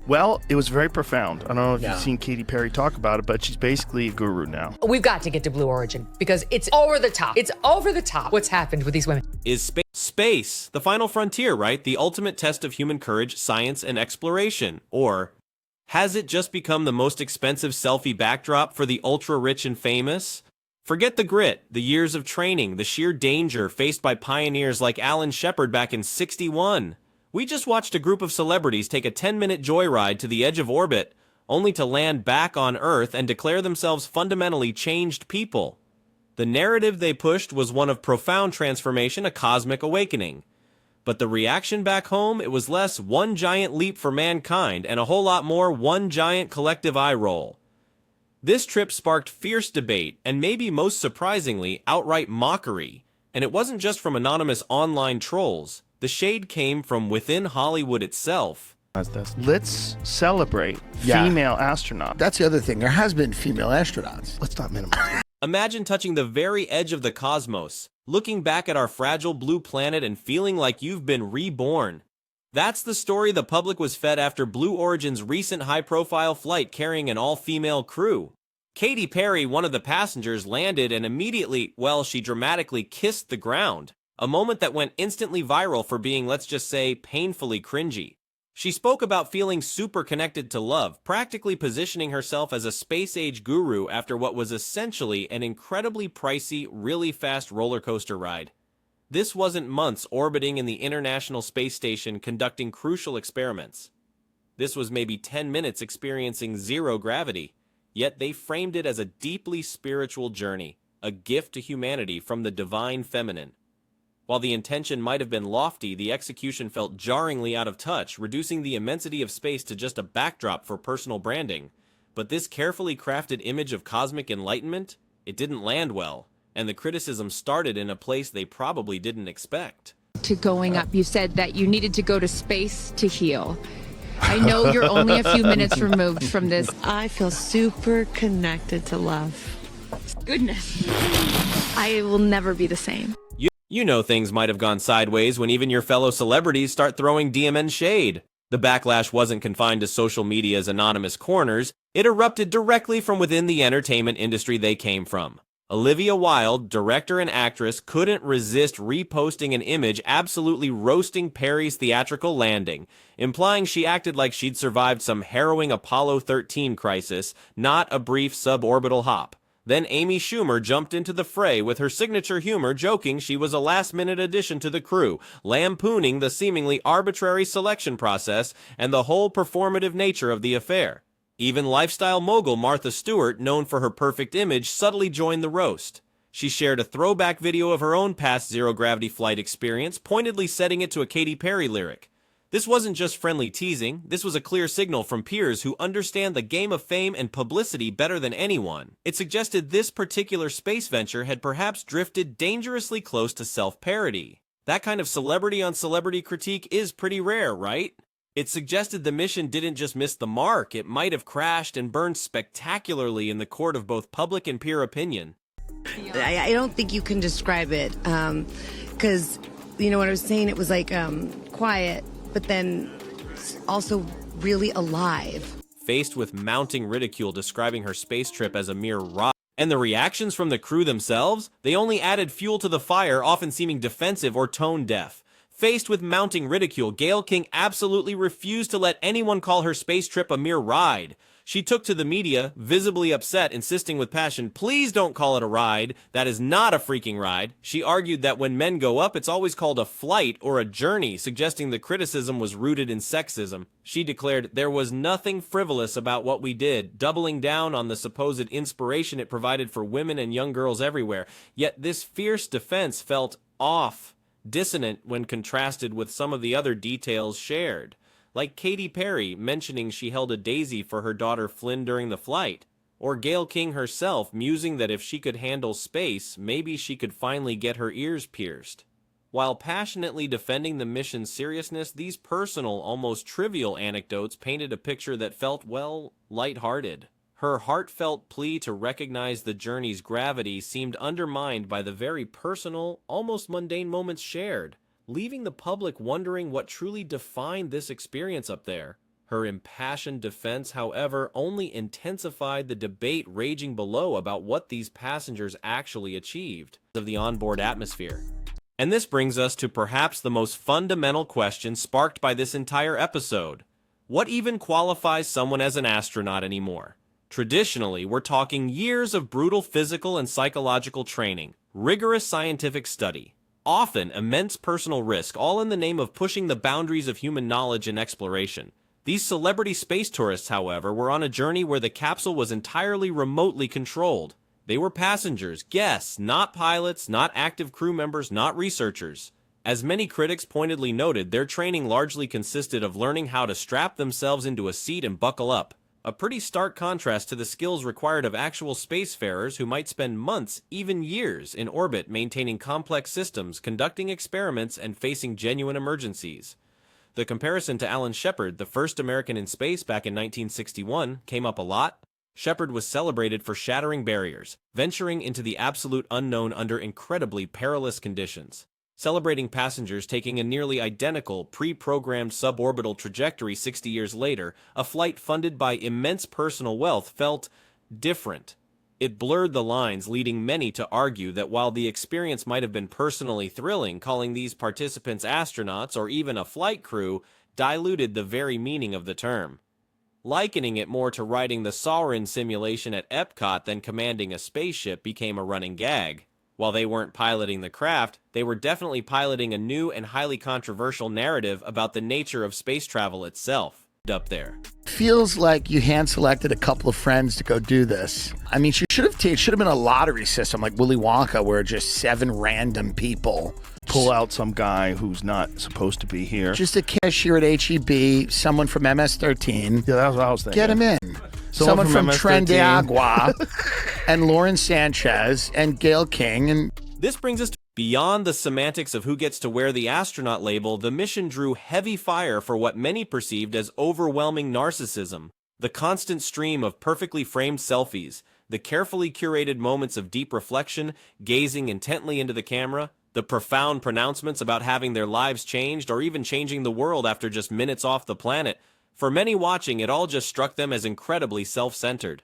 Well, it was very profound. I don't know if you've seen Katy Perry talk about it, but she's basically a guru now. We've got to get to Blue Origin because it's over the top. It's over the top what's happened with these women. Is space the final frontier, right? The ultimate test of human courage, science, and exploration? Or has it just become the most expensive selfie backdrop for the ultra-rich and famous? Forget the grit, the years of training, the sheer danger faced by pioneers like Alan Shepard back in '61. We just watched a group of celebrities take a 10-minute joyride to the edge of orbit, only to land back on Earth and declare themselves fundamentally changed people. The narrative they pushed was one of profound transformation, a cosmic awakening. But the reaction back home, it was less one giant leap for mankind and a whole lot more one giant collective eye roll. This trip sparked fierce debate and maybe most surprisingly, outright mockery. And it wasn't just from anonymous online trolls. The shade came from within Hollywood itself. Let's celebrate female astronauts. That's the other thing. There has been female astronauts. Let's not minimize it. Imagine touching the very edge of the cosmos, looking back at our fragile blue planet and feeling like you've been reborn. That's the story the public was fed after Blue Origin's recent high-profile flight carrying an all-female crew. Katy Perry, one of the passengers, landed and immediately, well, she dramatically kissed the ground. A moment that went instantly viral for being, let's just say, painfully cringy. She spoke about feeling super connected to love, practically positioning herself as a space-age guru after what was essentially an incredibly pricey, really fast roller coaster ride. This wasn't months orbiting in the International Space Station conducting crucial experiments. This was maybe 10 minutes experiencing zero gravity, yet they framed it as a deeply spiritual journey, a gift to humanity from the divine feminine. While the intention might have been lofty, the execution felt jarringly out of touch, reducing the immensity of space to just a backdrop for personal branding. But this carefully crafted image of cosmic enlightenment, it didn't land well, and the criticism started in a place they probably didn't expect. To going up, you said that you needed to go to space to heal. I know you're only a few minutes removed from this. I feel super connected to love. Goodness. I will never be the same. You know things might have gone sideways when even your fellow celebrities start throwing DMN shade. The backlash wasn't confined to social media's anonymous corners, it erupted directly from within the entertainment industry they came from. Olivia Wilde, director and actress, couldn't resist reposting an image absolutely roasting Perry's theatrical landing, implying she acted like she'd survived some harrowing Apollo 13 crisis, not a brief suborbital hop. Then Amy Schumer jumped into the fray with her signature humor, joking she was a last-minute addition to the crew, lampooning the seemingly arbitrary selection process and the whole performative nature of the affair. Even lifestyle mogul Martha Stewart, known for her perfect image, subtly joined the roast. She shared a throwback video of her own past zero-gravity flight experience, pointedly setting it to a Katy Perry lyric. This wasn't just friendly teasing, this was a clear signal from peers who understand the game of fame and publicity better than anyone. It suggested this particular space venture had perhaps drifted dangerously close to self-parody. That kind of celebrity-on-celebrity critique is pretty rare, right? It suggested the mission didn't just miss the mark, it might have crashed and burned spectacularly in the court of both public and peer opinion. I don't think you can describe it, because, you know what I was saying, it was like quiet, but then also really alive. Faced with mounting ridicule describing her space trip as a mere ride, and the reactions from the crew themselves, they only added fuel to the fire, often seeming defensive or tone-deaf. Faced with mounting ridicule, Gayle King absolutely refused to let anyone call her space trip a mere ride. She took to the media, visibly upset, insisting with passion, "Please don't call it a ride. That is not a freaking ride." She argued that when men go up, it's always called a flight or a journey, suggesting the criticism was rooted in sexism. She declared, "There was nothing frivolous about what we did," doubling down on the supposed inspiration it provided for women and young girls everywhere. Yet this fierce defense felt off, dissonant when contrasted with some of the other details shared. Like Katy Perry mentioning she held a daisy for her daughter Flynn during the flight, or Gayle King herself musing that if she could handle space, maybe she could finally get her ears pierced. While passionately defending the mission's seriousness, these personal, almost trivial anecdotes painted a picture that felt, well, lighthearted. Her heartfelt plea to recognize the journey's gravity seemed undermined by the very personal, almost mundane moments shared, leaving the public wondering what truly defined this experience up there. Her impassioned defense, however, only intensified the debate raging below about what these passengers actually achieved of the onboard atmosphere. And this brings us to perhaps the most fundamental question sparked by this entire episode. What even qualifies someone as an astronaut anymore? Traditionally, we're talking years of brutal physical and psychological training, rigorous scientific study, often immense personal risk, all in the name of pushing the boundaries of human knowledge and exploration. These celebrity space tourists, however, were on a journey where the capsule was entirely remotely controlled. They were passengers, guests, not pilots, not active crew members, not researchers. As many critics pointedly noted, their training largely consisted of learning how to strap themselves into a seat and buckle up. A pretty stark contrast to the skills required of actual spacefarers who might spend months, even years, in orbit maintaining complex systems, conducting experiments, and facing genuine emergencies. The comparison to Alan Shepard, the first American in space back in 1961, came up a lot. Shepard was celebrated for shattering barriers, venturing into the absolute unknown under incredibly perilous conditions. Celebrating passengers taking a nearly identical, pre-programmed suborbital trajectory 60 years later, a flight funded by immense personal wealth felt different. It blurred the lines, leading many to argue that while the experience might have been personally thrilling, calling these participants astronauts or even a flight crew diluted the very meaning of the term. Likening it more to riding the Sauron simulation at Epcot than commanding a spaceship became a running gag. While they weren't piloting the craft, they were definitely piloting a new and highly controversial narrative about the nature of space travel itself. Up there. Feels like you hand-selected a couple of friends to go do this. I mean, it should have been a lottery system like Willy Wonka where just 7 random people pull out some guy who's not supposed to be here. Just a cashier at HEB, someone from MS-13. Yeah, that's what I was thinking. Get him in. Someone from Tren de MS-13. Agua and Lauren Sanchez and Gail King. And this brings us to beyond the semantics of who gets to wear the astronaut label. The mission drew heavy fire for what many perceived as overwhelming narcissism. The constant stream of perfectly framed selfies, the carefully curated moments of deep reflection, gazing intently into the camera, the profound pronouncements about having their lives changed or even changing the world after just minutes off the planet. For many watching, it all just struck them as incredibly self-centered.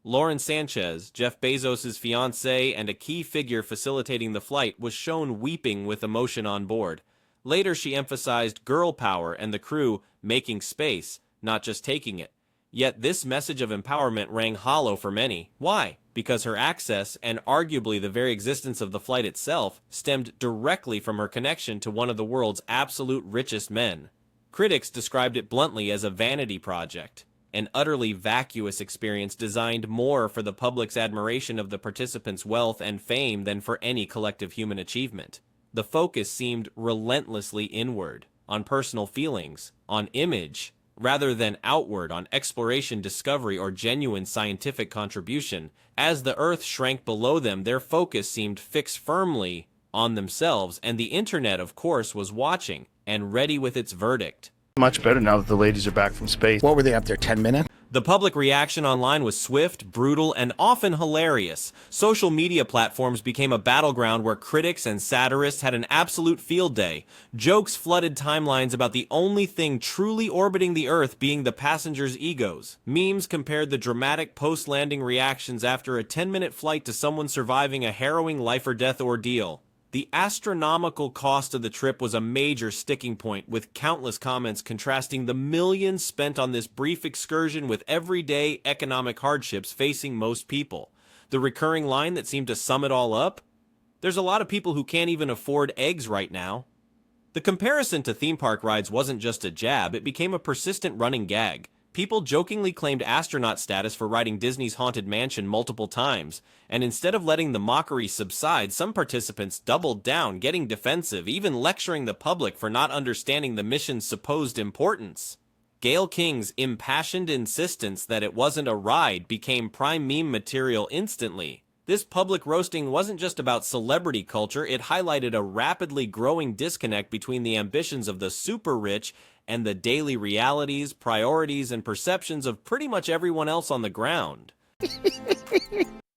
Lauren Sanchez, Jeff Bezos' fiancée and a key figure facilitating the flight, was shown weeping with emotion on board. Later, she emphasized girl power and the crew making space, not just taking it. Yet this message of empowerment rang hollow for many. Why? Because her access, and arguably the very existence of the flight itself, stemmed directly from her connection to one of the world's absolute richest men. Critics described it bluntly as a vanity project, an utterly vacuous experience designed more for the public's admiration of the participants' wealth and fame than for any collective human achievement. The focus seemed relentlessly inward, on personal feelings, on image, rather than outward on exploration, discovery, or genuine scientific contribution. As the Earth shrank below them, their focus seemed fixed firmly on themselves, and the internet, of course, was watching and ready with its verdict. Much better now that the ladies are back from space. what were they up there, 10 minutes? The public reaction online was swift, brutal, and often hilarious. Social media platforms became a battleground where critics and satirists had an absolute field day. Jokes flooded timelines about the only thing truly orbiting the Earth being the passengers' egos. Memes compared the dramatic post-landing reactions after a 10-minute flight to someone surviving a harrowing life-or-death ordeal. The astronomical cost of the trip was a major sticking point, with countless comments contrasting the millions spent on this brief excursion with everyday economic hardships facing most people. The recurring line that seemed to sum it all up? There's a lot of people who can't even afford eggs right now. The comparison to theme park rides wasn't just a jab, it became a persistent running gag. People jokingly claimed astronaut status for riding Disney's Haunted Mansion multiple times, and instead of letting the mockery subside, some participants doubled down, getting defensive, even lecturing the public for not understanding the mission's supposed importance. Gail King's impassioned insistence that it wasn't a ride became prime meme material instantly. This public roasting wasn't just about celebrity culture, it highlighted a rapidly growing disconnect between the ambitions of the super rich and the daily realities, priorities, and perceptions of pretty much everyone else on the ground.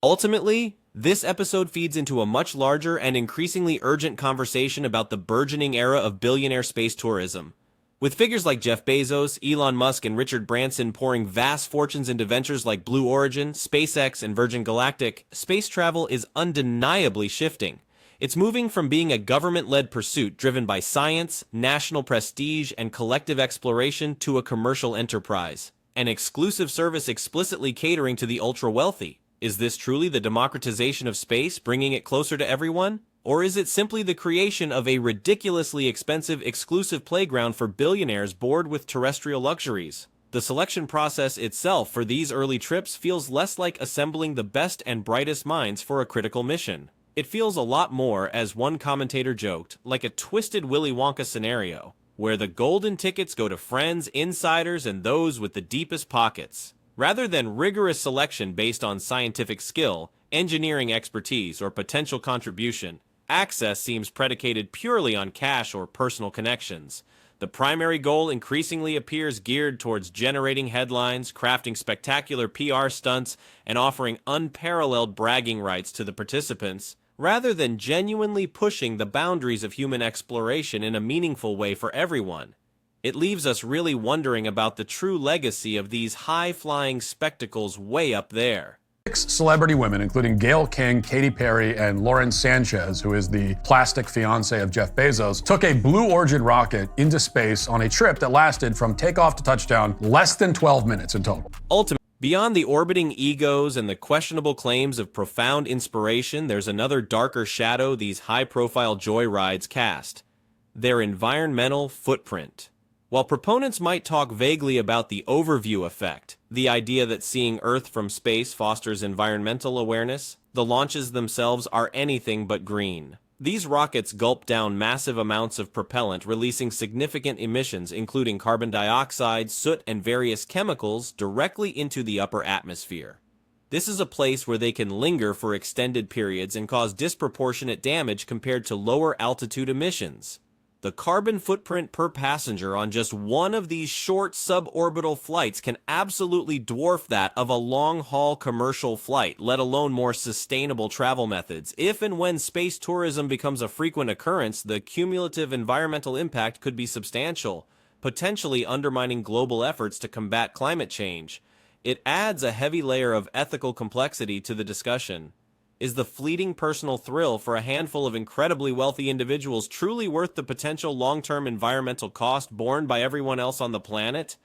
Ultimately, this episode feeds into a much larger and increasingly urgent conversation about the burgeoning era of billionaire space tourism. With figures like Jeff Bezos, Elon Musk, and Richard Branson pouring vast fortunes into ventures like Blue Origin, SpaceX, and Virgin Galactic, space travel is undeniably shifting. It's moving from being a government-led pursuit driven by science, national prestige, and collective exploration to a commercial enterprise, an exclusive service explicitly catering to the ultra-wealthy. Is this truly the democratization of space, bringing it closer to everyone? Or is it simply the creation of a ridiculously expensive exclusive playground for billionaires bored with terrestrial luxuries? The selection process itself for these early trips feels less like assembling the best and brightest minds for a critical mission. It feels a lot more, as one commentator joked, like a twisted Willy Wonka scenario, where the golden tickets go to friends, insiders, and those with the deepest pockets. Rather than rigorous selection based on scientific skill, engineering expertise, or potential contribution, access seems predicated purely on cash or personal connections. The primary goal increasingly appears geared towards generating headlines, crafting spectacular PR stunts, and offering unparalleled bragging rights to the participants, rather than genuinely pushing the boundaries of human exploration in a meaningful way for everyone. It leaves us really wondering about the true legacy of these high-flying spectacles way up there. 6 celebrity women, including Gayle King, Katy Perry, and Lauren Sanchez, who is the plastic fiance of Jeff Bezos, took a Blue Origin rocket into space on a trip that lasted from takeoff to touchdown less than 12 minutes in total. Ultimately, beyond the orbiting egos and the questionable claims of profound inspiration, there's another darker shadow these high-profile joyrides cast: their environmental footprint. While proponents might talk vaguely about the overview effect, the idea that seeing Earth from space fosters environmental awareness, the launches themselves are anything but green. These rockets gulp down massive amounts of propellant, releasing significant emissions, including carbon dioxide, soot, and various chemicals, directly into the upper atmosphere. This is a place where they can linger for extended periods and cause disproportionate damage compared to lower altitude emissions. The carbon footprint per passenger on just one of these short suborbital flights can absolutely dwarf that of a long-haul commercial flight, let alone more sustainable travel methods. If and when space tourism becomes a frequent occurrence, the cumulative environmental impact could be substantial, potentially undermining global efforts to combat climate change. It adds a heavy layer of ethical complexity to the discussion. Is the fleeting personal thrill for a handful of incredibly wealthy individuals truly worth the potential long-term environmental cost borne by everyone else on the planet?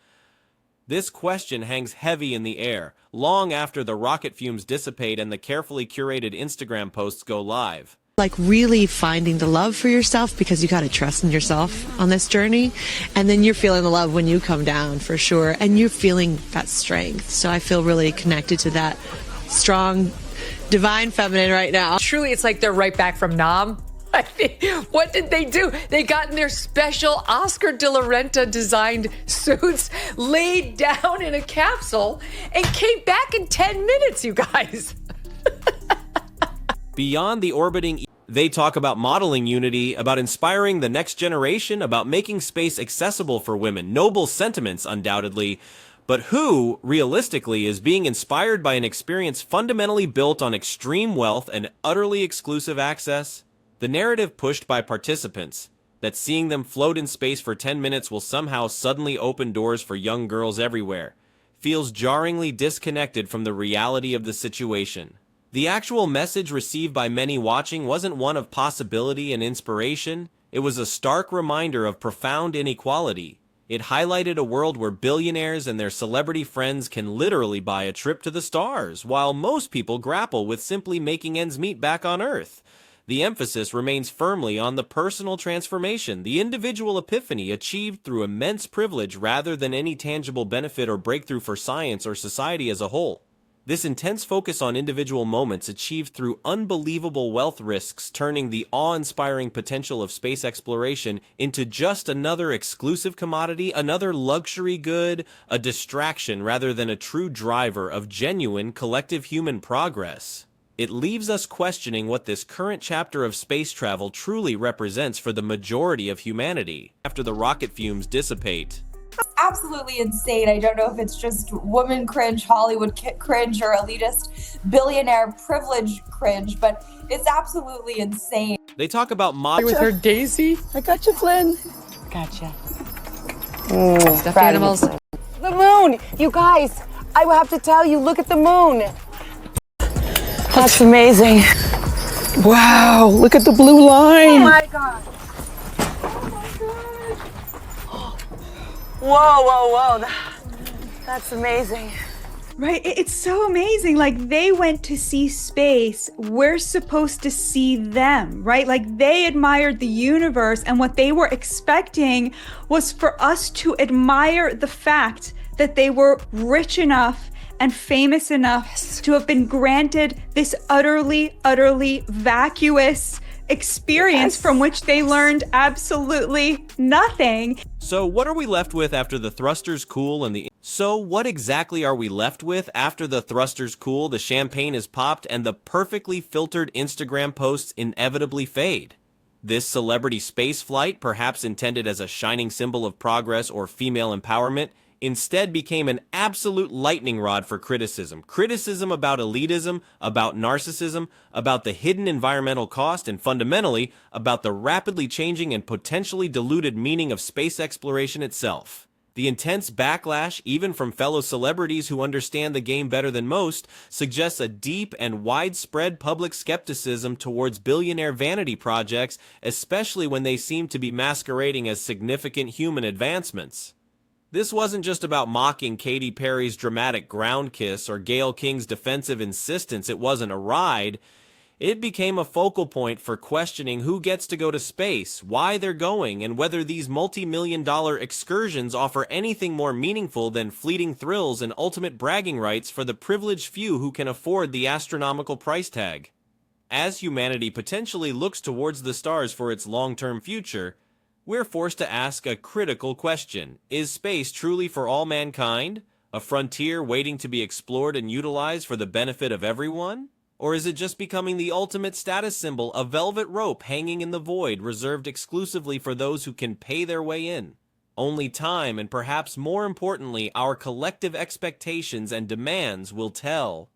This question hangs heavy in the air, long after the rocket fumes dissipate and the carefully curated Instagram posts go live. Like really finding the love for yourself, because you got to trust in yourself on this journey. And then you're feeling the love when you come down, for sure. And you're feeling that strength. So I feel really connected to that strong, divine feminine right now. Truly, it's like they're right back from Nam. What did they do? They got in their special Oscar de la Renta designed suits, laid down in a capsule, and came back in 10 minutes, you guys. Beyond the orbiting, they talk about modeling unity, about inspiring the next generation, about making space accessible for women. Noble sentiments, undoubtedly. But who, realistically, is being inspired by an experience fundamentally built on extreme wealth and utterly exclusive access? The narrative pushed by participants, that seeing them float in space for 10 minutes will somehow suddenly open doors for young girls everywhere, feels jarringly disconnected from the reality of the situation. The actual message received by many watching wasn't one of possibility and inspiration. It was a stark reminder of profound inequality. It highlighted a world where billionaires and their celebrity friends can literally buy a trip to the stars, while most people grapple with simply making ends meet back on Earth. The emphasis remains firmly on the personal transformation, the individual epiphany achieved through immense privilege rather than any tangible benefit or breakthrough for science or society as a whole. This intense focus on individual moments achieved through unbelievable wealth risks, turning the awe-inspiring potential of space exploration into just another exclusive commodity, another luxury good, a distraction rather than a true driver of genuine collective human progress. It leaves us questioning what this current chapter of space travel truly represents for the majority of humanity. After the rocket fumes dissipate, absolutely insane. I don't know if it's just woman cringe, Hollywood cringe, or elitist billionaire privilege cringe, but it's absolutely insane. they talk about With her Daisy? I got you, Flynn. Gotcha. Stuffed animals. The moon! You guys, I will have to tell you, look at the moon. That's amazing. Wow, look at the blue line. Oh my God. Whoa. That's amazing. Right? It's so amazing. Like, they went to see space. We're supposed to see them, right? Like, they admired the universe, and what they were expecting was for us to admire the fact that they were rich enough and famous enough to have been granted this utterly vacuous experience from which they learned absolutely nothing. So what are we left with after the thrusters cool and the... So what exactly are we left with after the thrusters cool, the champagne is popped, and the perfectly filtered Instagram posts inevitably fade? This celebrity space flight, perhaps intended as a shining symbol of progress or female empowerment, instead became an absolute lightning rod for criticism. Criticism about elitism, about narcissism, about the hidden environmental cost, and fundamentally, about the rapidly changing and potentially diluted meaning of space exploration itself. The intense backlash, even from fellow celebrities who understand the game better than most, suggests a deep and widespread public skepticism towards billionaire vanity projects, especially when they seem to be masquerading as significant human advancements. This wasn't just about mocking Katy Perry's dramatic ground kiss or Gayle King's defensive insistence it wasn't a ride. It became a focal point for questioning who gets to go to space, why they're going, and whether these multi-million-dollar excursions offer anything more meaningful than fleeting thrills and ultimate bragging rights for the privileged few who can afford the astronomical price tag. As humanity potentially looks towards the stars for its long-term future, we're forced to ask a critical question. Is space truly for all mankind? A frontier waiting to be explored and utilized for the benefit of everyone? Or is it just becoming the ultimate status symbol, a velvet rope hanging in the void reserved exclusively for those who can pay their way in? Only time, and perhaps more importantly, our collective expectations and demands will tell.